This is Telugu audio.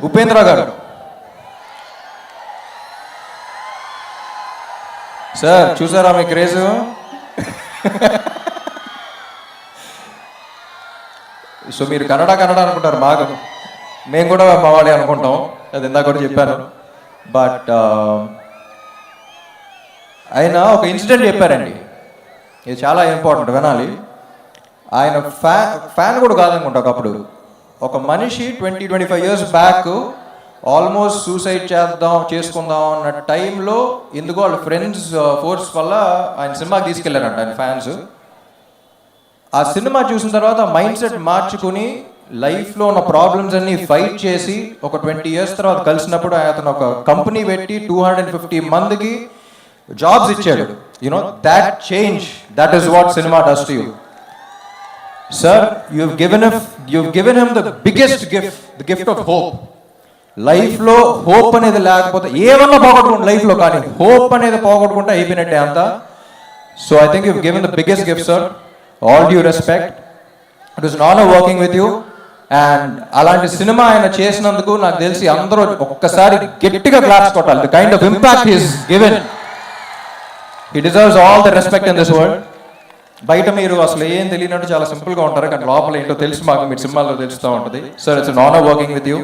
ఉపేంద్ర గారు సార్ చూసారా మీ క్రేజ్? సో మీరు కన్నడ అనుకుంటారు బాగా, మేము కూడా మా వాళ్ళే అనుకుంటాం, అది ఇందాక కూడా చెప్పాను. బట్ ఆయన ఒక ఇన్సిడెంట్ చెప్పారండి, ఇది చాలా ఇంపార్టెంట్, వినాలి. ఆయన ఫ్యాన్ కూడా కాదనుకుంటా. ఒకప్పుడు ఒక మనిషి 20-25 years బ్యాక్ ఆల్మోస్ట్ సూసైడ్ చేసుకుందాం అన్న టైంలో ఎందుకో వాళ్ళ ఫ్రెండ్స్ ఫోర్స్ వల్ల ఆయన సినిమాకి తీసుకెళ్లారంట ఆయన ఫ్యాన్స్. ఆ సినిమా చూసిన తర్వాత మైండ్ సెట్ మార్చుకుని లైఫ్లో ఉన్న ప్రాబ్లమ్స్ అన్ని ఫైట్ చేసి ఒక 20 years తర్వాత కలిసినప్పుడు అతను ఒక కంపెనీ పెట్టి 250 మందికి జాబ్స్ ఇచ్చాడు. You know that change, that is what cinema does to you. Sir, you've given him the biggest gift, the gift of hope. Life lo hope anedi lekapothe evanna pogodukunte life lo, kaani hope anedi pogodukunte ayipinatte anta. So I think you've given the biggest gift, sir. All due respect, it was an honor working with you. And అలాంటి సినిమా ఆయన చేసినందుకు నాకు తెలిసి అందరూ ఒక్కసారి గట్టిగా క్లాప్స్ కొట్టాలి. The kind of impact he has given, he deserves all the respect in this world. బయట మీరు అసలు ఏం తెలియనట్టు చాలా సింపుల్గా ఉంటారు, కానీ లోపల ఏంటో తెలిసి మాకు మీరు సినిమాల్లో తెలుస్తూ ఉంటుంది. Sir, it's an honour working with you.